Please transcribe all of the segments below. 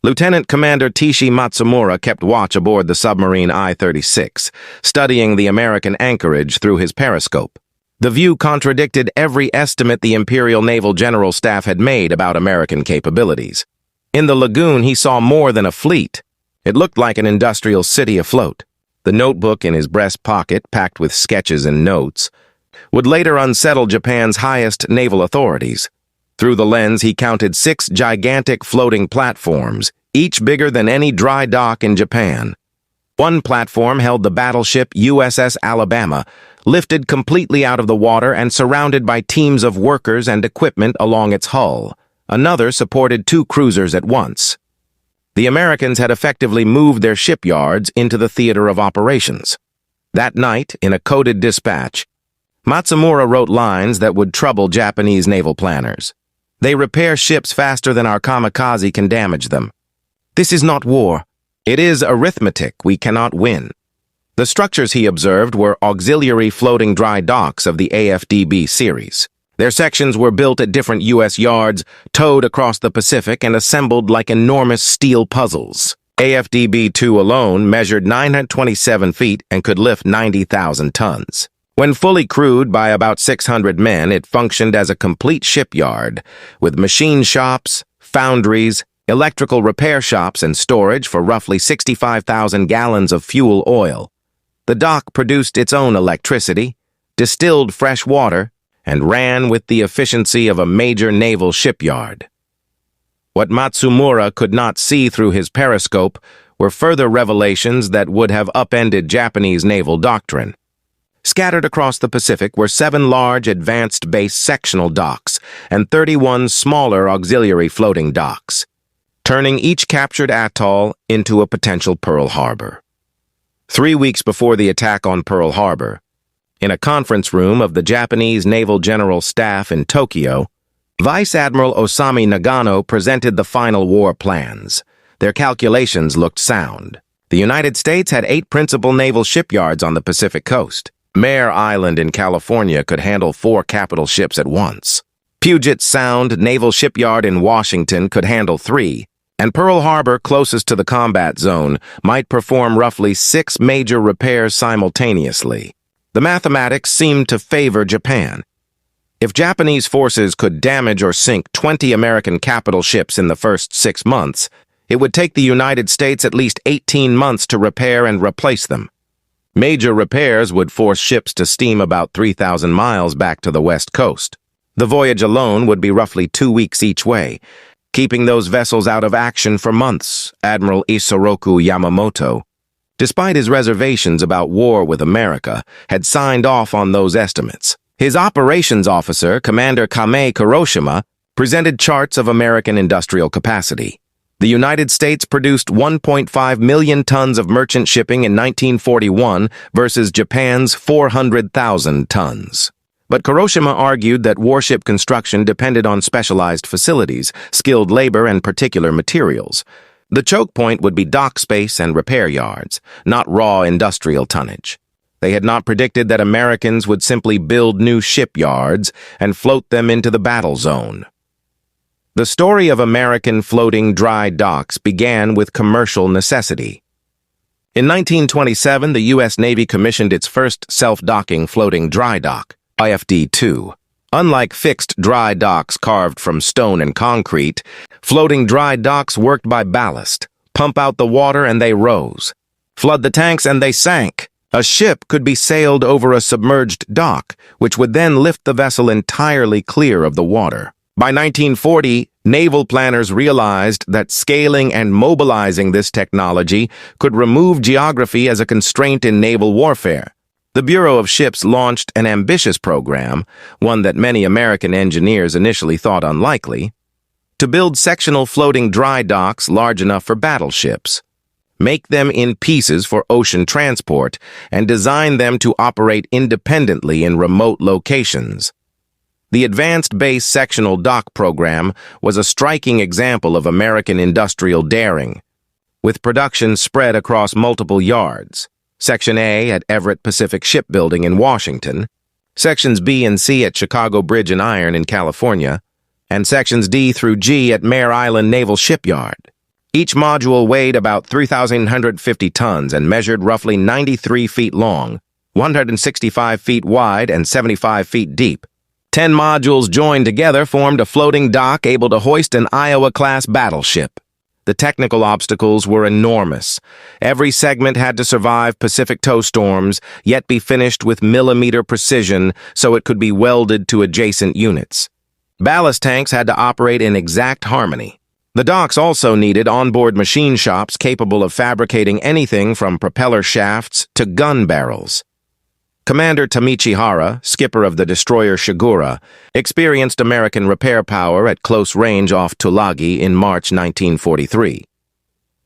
Lieutenant Commander Tishi Matsumura kept watch aboard the submarine I-36, studying the American anchorage through his periscope. The view contradicted every estimate the Imperial Naval General Staff had made about American capabilities. In the lagoon, he saw more than a fleet. It looked like an industrial city afloat. The notebook in his breast pocket, packed with sketches and notes, would later unsettle Japan's highest naval authorities. Through the lens, he counted 6 gigantic floating platforms, each bigger than any dry dock in Japan. One platform held the battleship USS Alabama, lifted completely out of the water and surrounded by teams of workers and equipment along its hull. Another supported 2 cruisers at once. The Americans had effectively moved their shipyards into the theater of operations. That night, in a coded dispatch, Matsumura wrote lines that would trouble Japanese naval planners. They repair ships faster than our kamikaze can damage them. This is not war. It is arithmetic. We cannot win. The structures he observed were auxiliary floating dry docks of the AFDB series. Their sections were built at different U.S. yards, towed across the Pacific, and assembled like enormous steel puzzles. AFDB-2 alone measured 927 feet and could lift 90,000 tons. When fully crewed by about 600 men, it functioned as a complete shipyard, with machine shops, foundries, electrical repair shops, and storage for roughly 65,000 gallons of fuel oil. The dock produced its own electricity, distilled fresh water, and ran with the efficiency of a major naval shipyard. What Matsumura could not see through his periscope were further revelations that would have upended Japanese naval doctrine. Scattered across the Pacific were 7 large advanced base sectional docks and 31 smaller auxiliary floating docks, turning each captured atoll into a potential Pearl Harbor. 3 weeks before the attack on Pearl Harbor, in a conference room of the Japanese Naval General Staff in Tokyo, Vice Admiral Osami Nagano presented the final war plans. Their calculations looked sound. The United States had 8 principal naval shipyards on the Pacific coast. Mare Island in California could handle 4 capital ships at once. Puget Sound Naval Shipyard in Washington could handle 3, and Pearl Harbor, closest to the combat zone, might perform roughly 6 major repairs simultaneously. The mathematics seemed to favor Japan. If Japanese forces could damage or sink 20 American capital ships in the first 6 months, it would take the United States at least 18 months to repair and replace them. Major repairs would force ships to steam about 3,000 miles back to the west coast. The voyage alone would be roughly 2 weeks each way, keeping those vessels out of action for months, Admiral Isoroku Yamamoto, despite his reservations about war with America, had signed off on those estimates. His operations officer, Commander Kame Kuroshima, presented charts of American industrial capacity. The United States produced 1.5 million tons of merchant shipping in 1941 versus Japan's 400,000 tons. But Kuroshima argued that warship construction depended on specialized facilities, skilled labor, and particular materials. The choke point would be dock space and repair yards, not raw industrial tonnage. They had not predicted that Americans would simply build new shipyards and float them into the battle zone. The story of American floating dry docks began with commercial necessity. In 1927, the U.S. Navy commissioned its first self-docking floating dry dock, IFD-2. Unlike fixed dry docks carved from stone and concrete, floating dry docks worked by ballast. Pump out the water and they rose. Flood the tanks and they sank. A ship could be sailed over a submerged dock, which would then lift the vessel entirely clear of the water. By 1940, naval planners realized that scaling and mobilizing this technology could remove geography as a constraint in naval warfare. The Bureau of Ships launched an ambitious program, one that many American engineers initially thought unlikely, to build sectional floating dry docks large enough for battleships, make them in pieces for ocean transport, and design them to operate independently in remote locations. The Advanced Base Sectional Dock Program was a striking example of American industrial daring, with production spread across multiple yards. Section A at Everett Pacific Shipbuilding in Washington, Sections B and C at Chicago Bridge and Iron in California, and Sections D through G at Mare Island Naval Shipyard. Each module weighed about 3,150 tons and measured roughly 93 feet long, 165 feet wide, and 75 feet deep. 10 modules joined together formed a floating dock able to hoist an Iowa-class battleship. The technical obstacles were enormous. Every segment had to survive Pacific tow storms, yet be finished with millimeter precision so it could be welded to adjacent units. Ballast tanks had to operate in exact harmony. The docks also needed onboard machine shops capable of fabricating anything from propeller shafts to gun barrels. Commander Tamichihara, skipper of the destroyer Shigura, experienced American repair power at close range off Tulagi in March 1943.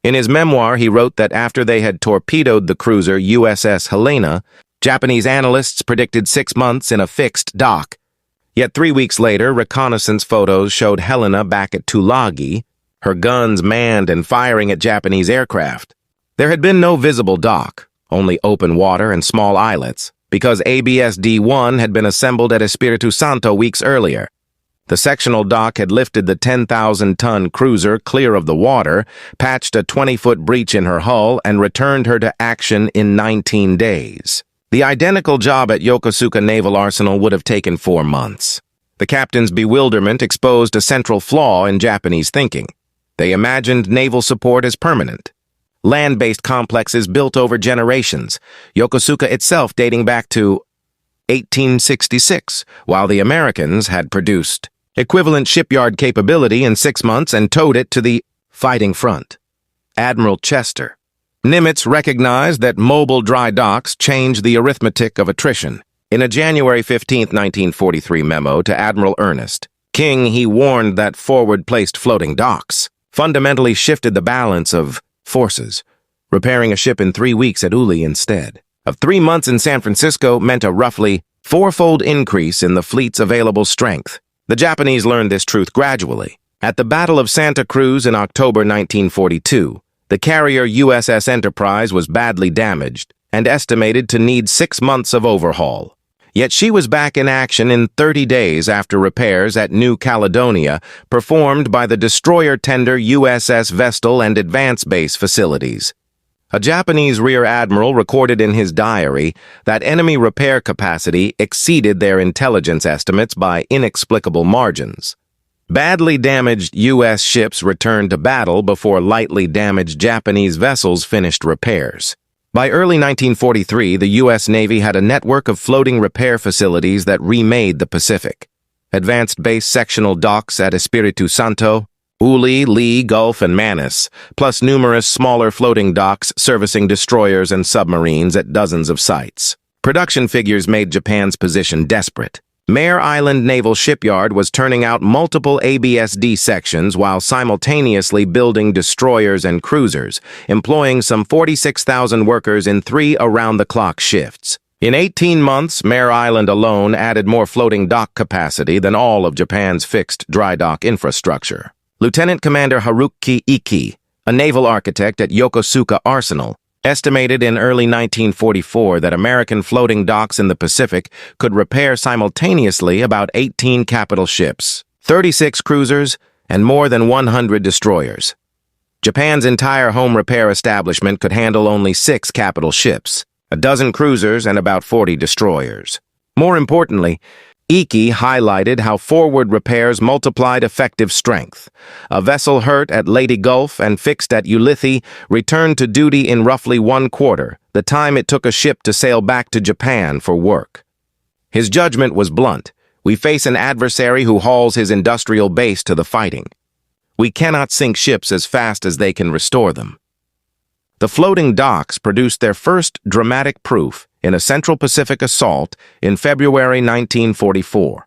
In his memoir, he wrote that after they had torpedoed the cruiser USS Helena, Japanese analysts predicted 6 months in a fixed dock. Yet 3 weeks later, reconnaissance photos showed Helena back at Tulagi, her guns manned and firing at Japanese aircraft. There had been no visible dock, only open water and small islets, because ABSD-1 had been assembled at Espiritu Santo weeks earlier. The sectional dock had lifted the 10,000-ton cruiser clear of the water, patched a 20-foot breach in her hull, and returned her to action in 19 days. The identical job at Yokosuka Naval Arsenal would have taken 4 months. The captain's bewilderment exposed a central flaw in Japanese thinking. They imagined naval support as permanent. Land-based complexes built over generations, Yokosuka itself dating back to 1866, while the Americans had produced equivalent shipyard capability in 6 months and towed it to the fighting front. Admiral Chester. Nimitz recognized that mobile dry docks changed the arithmetic of attrition. In a January 15, 1943 memo to Admiral Ernest King, he warned that forward-placed floating docks fundamentally shifted the balance of forces, repairing a ship in 3 weeks at Uli instead of 3 months in San Francisco meant a roughly 4-fold increase in the fleet's available strength. The Japanese learned this truth gradually. At the Battle of Santa Cruz in October 1942, the carrier USS Enterprise was badly damaged and estimated to need 6 months of overhaul. Yet she was back in action in 30 days after repairs at New Caledonia performed by the destroyer tender USS Vestal and Advance Base facilities. A Japanese rear admiral recorded in his diary that enemy repair capacity exceeded their intelligence estimates by inexplicable margins. Badly damaged U.S. ships returned to battle before lightly damaged Japanese vessels finished repairs. By early 1943, the U.S. Navy had a network of floating repair facilities that remade the Pacific. Advanced base sectional docks at Espiritu Santo, Uli, Lee, Gulf, and Manus, plus numerous smaller floating docks servicing destroyers and submarines at dozens of sites. Production figures made Japan's position desperate. Mare Island Naval Shipyard was turning out multiple ABSD sections while simultaneously building destroyers and cruisers, employing some 46,000 workers in 3 around-the-clock shifts. In 18 months, Mare Island alone added more floating dock capacity than all of Japan's fixed dry dock infrastructure. Lieutenant Commander Haruki Iki, a naval architect at Yokosuka Arsenal, estimated in early 1944 that American floating docks in the Pacific could repair simultaneously about 18 capital ships, 36 cruisers, and more than 100 destroyers. Japan's entire home repair establishment could handle only 6 capital ships, a dozen cruisers, and about 40 destroyers. More importantly, Iki highlighted how forward repairs multiplied effective strength. A vessel hurt at Leyte Gulf and fixed at Ulithi returned to duty in roughly 1/4, the time it took a ship to sail back to Japan for work. His judgment was blunt. We face an adversary who hauls his industrial base to the fighting. We cannot sink ships as fast as they can restore them. The floating docks produced their first dramatic proof in a Central Pacific assault in February 1944.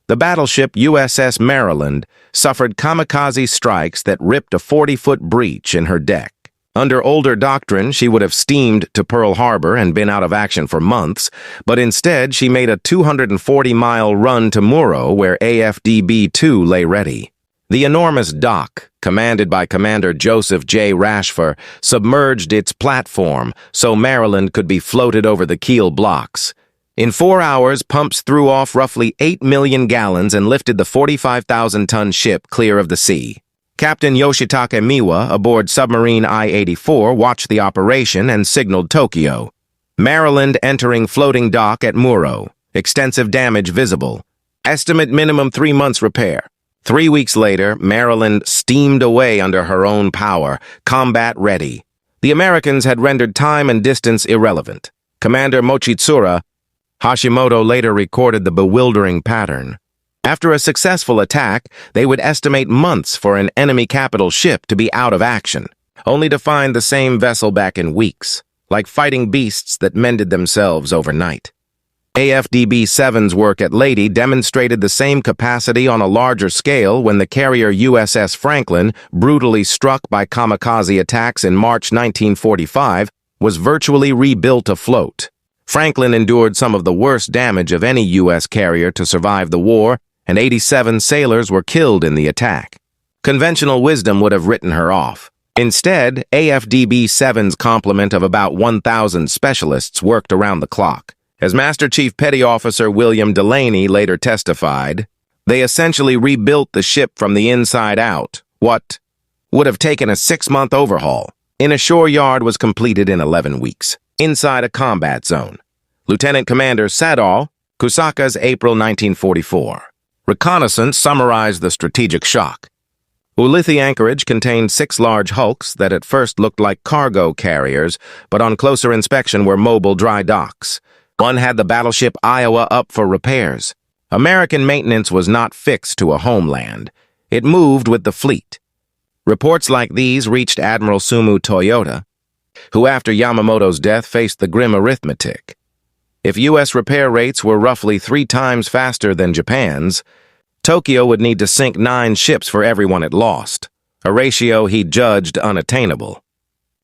The battleship USS Maryland suffered kamikaze strikes that ripped a 40-foot breach in her deck. Under older doctrine, she would have steamed to Pearl Harbor and been out of action for months, but instead she made a 240-mile run to Muro where AFDB-2 lay ready. The enormous dock, commanded by Commander Joseph J. Rashford, submerged its platform so Maryland could be floated over the keel blocks. In 4 hours, pumps threw off roughly 8 million gallons and lifted the 45,000-ton ship clear of the sea. Captain Yoshitake Miwa aboard submarine I-84 watched the operation and signaled Tokyo. Maryland entering floating dock at Muro. Extensive damage visible. Estimate minimum 3 months repair. 3 weeks later, Maryland steamed away under her own power, combat ready. The Americans had rendered time and distance irrelevant. Commander Mochitsura Hashimoto later recorded the bewildering pattern. After a successful attack, they would estimate months for an enemy capital ship to be out of action, only to find the same vessel back in weeks, like fighting beasts that mended themselves overnight. AFDB-7's work at Leyte demonstrated the same capacity on a larger scale when the carrier USS Franklin, brutally struck by kamikaze attacks in March 1945, was virtually rebuilt afloat. Franklin endured some of the worst damage of any U.S. carrier to survive the war, and 87 sailors were killed in the attack. Conventional wisdom would have written her off. Instead, AFDB-7's complement of about 1,000 specialists worked around the clock. As Master Chief Petty Officer William Delaney later testified, they essentially rebuilt the ship from the inside out. What would have taken a 6-month overhaul in a shore yard was completed in 11 weeks, inside a combat zone. Lieutenant Commander Sadao Kusaka's April 1944. Reconnaissance summarized the strategic shock. Ulithi anchorage contained 6 large hulks that at first looked like cargo carriers, but on closer inspection were mobile dry docks. One had the battleship Iowa up for repairs. American maintenance was not fixed to a homeland. It moved with the fleet. Reports like these reached Admiral Sumu Toyota, who after Yamamoto's death faced the grim arithmetic. If U.S. repair rates were roughly 3 times faster than Japan's, Tokyo would need to sink 9 ships for everyone it lost, a ratio he judged unattainable.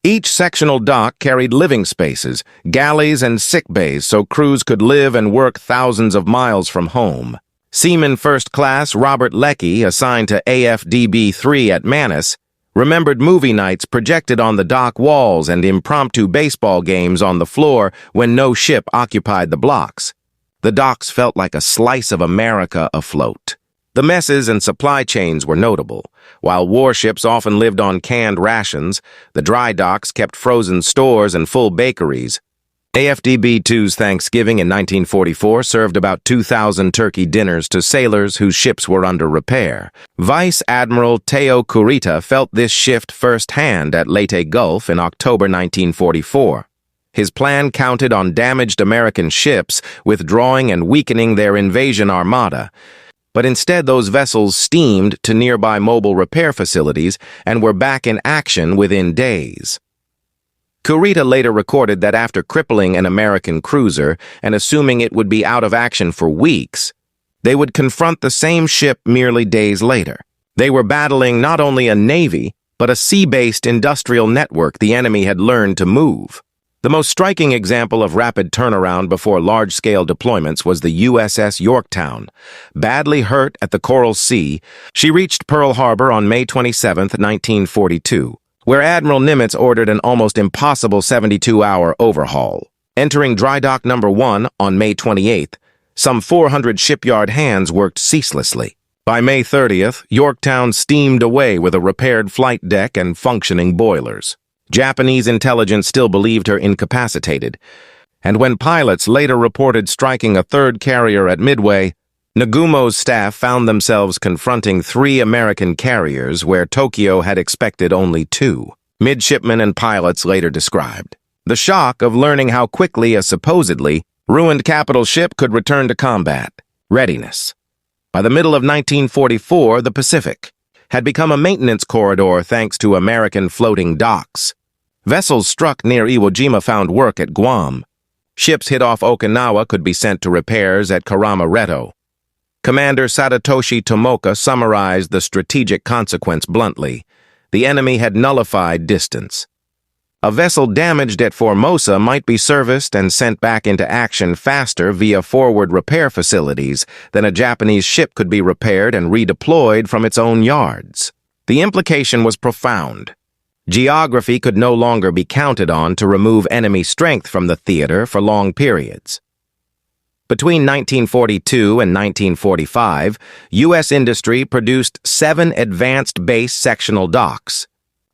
Each sectional dock carried living spaces, galleys, and sick bays so crews could live and work thousands of miles from home. Seaman First Class Robert Leckie, assigned to AFDB-3 at Manus, remembered movie nights projected on the dock walls and impromptu baseball games on the floor when no ship occupied the blocks. The docks felt like a slice of America afloat. The messes and supply chains were notable. While warships often lived on canned rations, the dry docks kept frozen stores and full bakeries. AFDB-2's Thanksgiving in 1944 served about 2,000 turkey dinners to sailors whose ships were under repair. Vice Admiral Teo Kurita felt this shift firsthand at Leyte Gulf in October 1944. His plan counted on damaged American ships withdrawing and weakening their invasion armada. But instead those vessels steamed to nearby mobile repair facilities and were back in action within days. Kurita later recorded that after crippling an American cruiser and assuming it would be out of action for weeks, they would confront the same ship merely days later. They were battling not only a navy, but a sea-based industrial network the enemy had learned to move. The most striking example of rapid turnaround before large-scale deployments was the USS Yorktown. Badly hurt at the Coral Sea, she reached Pearl Harbor on May 27, 1942, where Admiral Nimitz ordered an almost impossible 72-hour overhaul. Entering Dry Dock No. 1 on May 28th, some 400 shipyard hands worked ceaselessly. By May 30th, Yorktown steamed away with a repaired flight deck and functioning boilers. Japanese intelligence still believed her incapacitated, and when pilots later reported striking a 3rd carrier at Midway, Nagumo's staff found themselves confronting 3 American carriers where Tokyo had expected only 2. Midshipmen and pilots later described the shock of learning how quickly a supposedly ruined capital ship could return to combat. Readiness. By the middle of 1944, the Pacific had become a maintenance corridor thanks to American floating docks. Vessels struck near Iwo Jima found work at Guam. Ships hit off Okinawa could be sent to repairs at Karama-Reto. Commander Sadatoshi Tomoka summarized the strategic consequence bluntly. The enemy had nullified distance. A vessel damaged at Formosa might be serviced and sent back into action faster via forward repair facilities than a Japanese ship could be repaired and redeployed from its own yards. The implication was profound. Geography could no longer be counted on to remove enemy strength from the theater for long periods. Between 1942 and 1945, U.S. industry produced 7 advanced base sectional docks,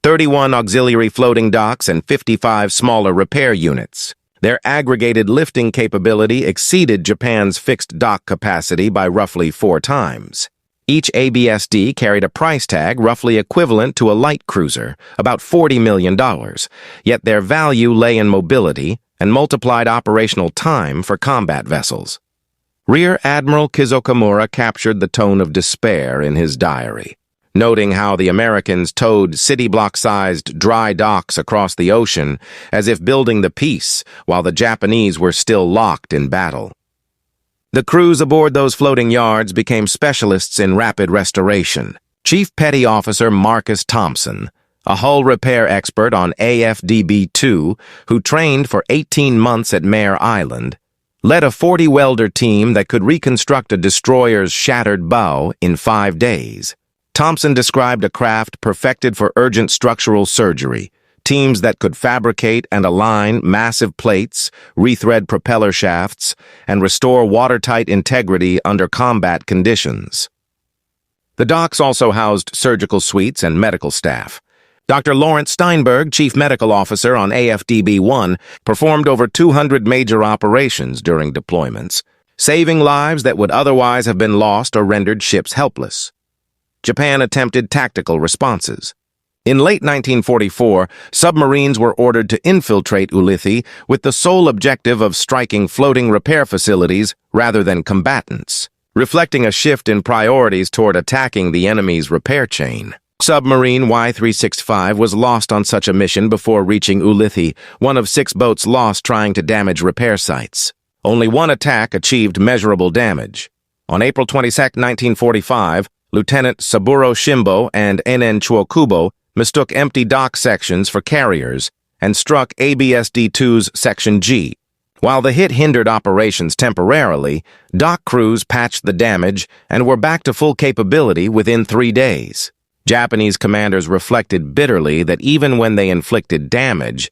31 auxiliary floating docks, and 55 smaller repair units. Their aggregated lifting capability exceeded Japan's fixed dock capacity by roughly 4 times. Each ABSD carried a price tag roughly equivalent to a light cruiser, about $40 million, yet their value lay in mobility and multiplied operational time for combat vessels. Rear Admiral Kizokamura captured the tone of despair in his diary, noting how the Americans towed city-block-sized dry docks across the ocean as if building the peace while the Japanese were still locked in battle. The crews aboard those floating yards became specialists in rapid restoration. Chief Petty Officer Marcus Thompson, a hull repair expert on AFDB-2 who trained for 18 months at Mare Island, led a 40-welder team that could reconstruct a destroyer's shattered bow in 5 days. Thompson described a craft perfected for urgent structural surgery, teams that could fabricate and align massive plates, rethread propeller shafts, and restore watertight integrity under combat conditions. The docks also housed surgical suites and medical staff. Dr. Lawrence Steinberg, Chief Medical Officer on AFDB-1, performed over 200 major operations during deployments, saving lives that would otherwise have been lost or rendered ships helpless. Japan attempted tactical responses. In late 1944, submarines were ordered to infiltrate Ulithi with the sole objective of striking floating repair facilities rather than combatants, reflecting a shift in priorities toward attacking the enemy's repair chain. Submarine Y-365 was lost on such a mission before reaching Ulithi, one of 6 boats lost trying to damage repair sites. Only one attack achieved measurable damage. On April 22, 1945, Lieutenant Saburo Shimbo and Enen Chuokubo mistook empty dock sections for carriers and struck ABSD-2's Section G. While the hit hindered operations temporarily, dock crews patched the damage and were back to full capability within 3 days. Japanese commanders reflected bitterly that even when they inflicted damage,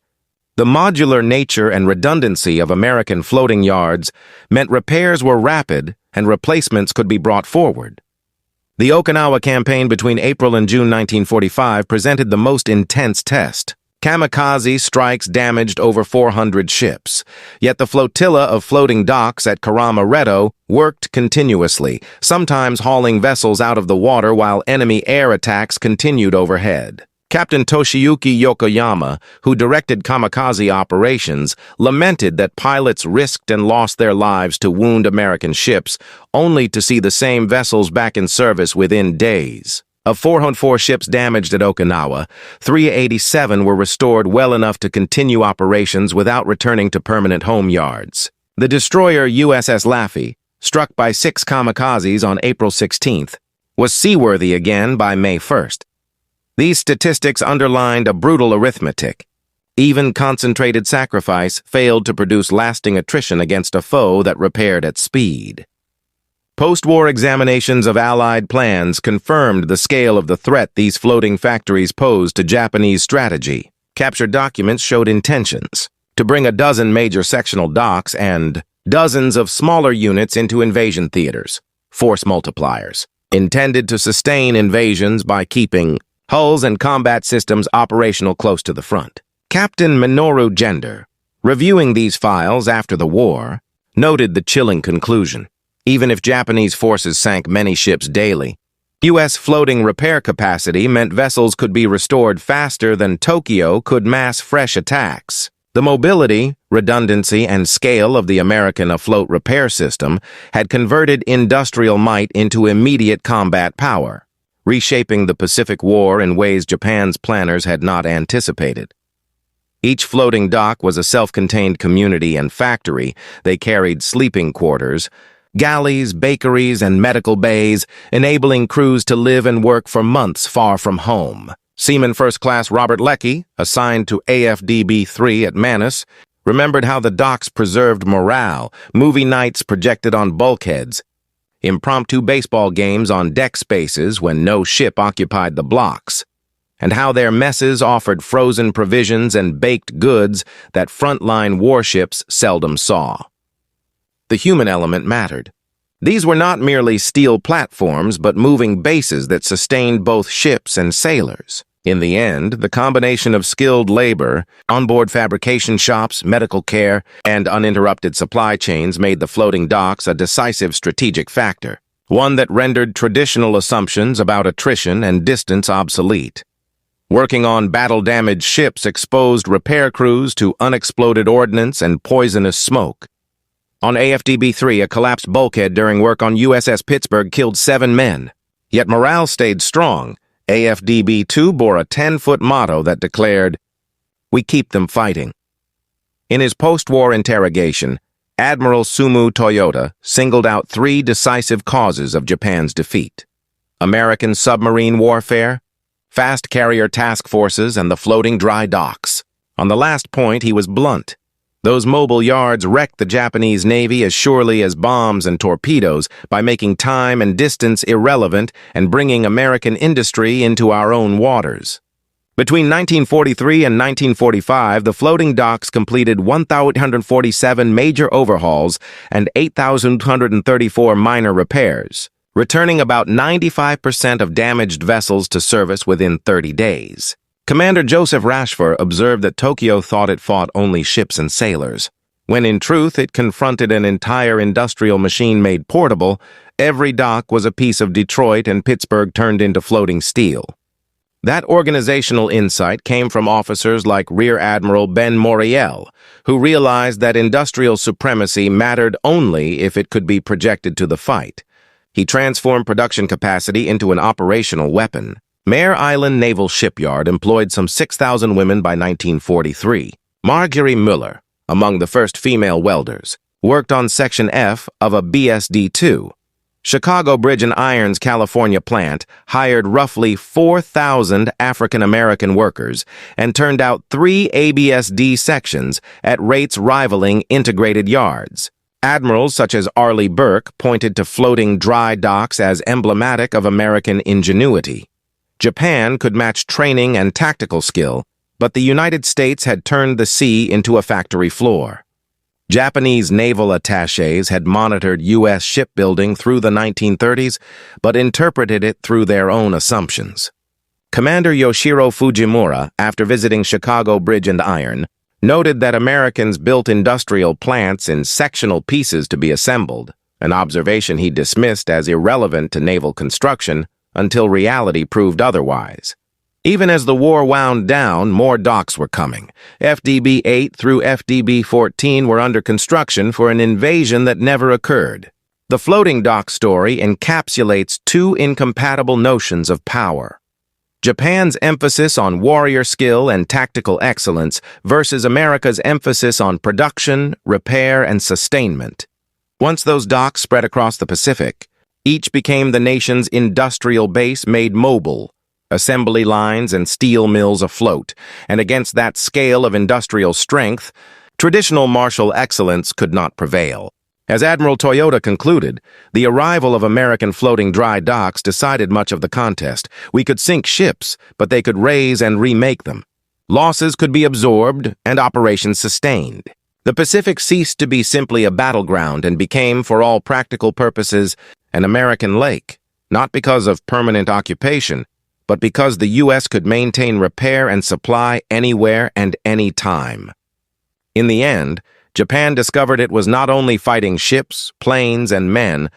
the modular nature and redundancy of American floating yards meant repairs were rapid and replacements could be brought forward. The Okinawa campaign between April and June 1945 presented the most intense test. Kamikaze strikes damaged over 400 ships, yet the flotilla of floating docks at Karama-Redo worked continuously, sometimes hauling vessels out of the water while enemy air attacks continued overhead. Captain Toshiyuki Yokoyama, who directed kamikaze operations, lamented that pilots risked and lost their lives to wound American ships, only to see the same vessels back in service within days. Of 404 ships damaged at Okinawa, 387 were restored well enough to continue operations without returning to permanent home yards. The destroyer USS Laffey, struck by 6 kamikazes on April 16th, was seaworthy again by May 1st. These statistics underlined a brutal arithmetic. Even concentrated sacrifice failed to produce lasting attrition against a foe that repaired at speed. Post-war examinations of Allied plans confirmed the scale of the threat these floating factories posed to Japanese strategy. Captured documents showed intentions to bring a dozen major sectional docks and dozens of smaller units into invasion theaters, force multipliers, intended to sustain invasions by keeping hulls and combat systems operational close to the front. Captain Minoru Gender, reviewing these files after the war, noted the chilling conclusion. Even if Japanese forces sank many ships daily, U.S. floating repair capacity meant vessels could be restored faster than Tokyo could mass fresh attacks. The mobility, redundancy, and scale of the American afloat repair system had converted industrial might into immediate combat power, reshaping the Pacific War in ways Japan's planners had not anticipated. Each floating dock was a self-contained community and factory. They carried sleeping quarters, galleys, bakeries, and medical bays, enabling crews to live and work for months far from home. Seaman First Class Robert Leckie, assigned to AFDB-3 at Manus, remembered how the docks preserved morale, movie nights projected on bulkheads, impromptu baseball games on deck spaces when no ship occupied the blocks, and how their messes offered frozen provisions and baked goods that frontline warships seldom saw. The human element mattered. These were not merely steel platforms, but moving bases that sustained both ships and sailors. In the end, the combination of skilled labor, onboard fabrication shops, medical care, and uninterrupted supply chains made the floating docks a decisive strategic factor, one that rendered traditional assumptions about attrition and distance obsolete. Working on battle-damaged ships exposed repair crews to unexploded ordnance and poisonous smoke. On AFDB-3, a collapsed bulkhead during work on USS Pittsburgh killed 7 men. Yet morale stayed strong. AFDB-2 bore a 10-foot motto that declared, "We keep them fighting." In his post-war interrogation, Admiral Sumu Toyota singled out 3 decisive causes of Japan's defeat: American submarine warfare, fast carrier task forces, and the floating dry docks. On the last point, he was blunt. Those mobile yards wrecked the Japanese Navy as surely as bombs and torpedoes by making time and distance irrelevant and bringing American industry into our own waters. Between 1943 and 1945, the floating docks completed 1,847 major overhauls and 8,234 minor repairs, returning about 95% of damaged vessels to service within 30 days. Commander Joseph Rashford observed that Tokyo thought it fought only ships and sailors, when in truth it confronted an entire industrial machine made portable. Every dock was a piece of Detroit and Pittsburgh turned into floating steel. That organizational insight came from officers like Rear Admiral Ben Moriel, who realized that industrial supremacy mattered only if it could be projected to the fight. He transformed production capacity into an operational weapon. Mare Island Naval Shipyard employed some 6,000 women by 1943. Marjorie Mueller, among the first female welders, worked on Section F of a BSD-2. Chicago Bridge and Iron's California plant hired roughly 4,000 African-American workers and turned out 3 ABSD sections at rates rivaling integrated yards. Admirals such as Arleigh Burke pointed to floating dry docks as emblematic of American ingenuity. Japan could match training and tactical skill, but the United States had turned the sea into a factory floor. Japanese naval attachés had monitored U.S. shipbuilding through the 1930s, but interpreted it through their own assumptions. Commander Yoshiro Fujimura, after visiting Chicago Bridge and Iron, noted that Americans built industrial plants in sectional pieces to be assembled, an observation he dismissed as irrelevant to naval construction until reality proved otherwise. Even as the war wound down, more docks were coming. FDB-8 through FDB-14 were under construction for an invasion that never occurred. The floating dock story encapsulates 2 incompatible notions of power: Japan's emphasis on warrior skill and tactical excellence versus America's emphasis on production, repair, and sustainment. Once those docks spread across the Pacific, each became the nation's industrial base made mobile, assembly lines and steel mills afloat, and against that scale of industrial strength, traditional martial excellence could not prevail. As Admiral Toyota concluded, the arrival of American floating dry docks decided much of the contest. We could sink ships, but they could raise and remake them. Losses could be absorbed and operations sustained. The Pacific ceased to be simply a battleground and became, for all practical purposes, an American lake, not because of permanent occupation, but because the U.S. could maintain repair and supply anywhere and any time. In the end, Japan discovered it was not only fighting ships, planes, and men,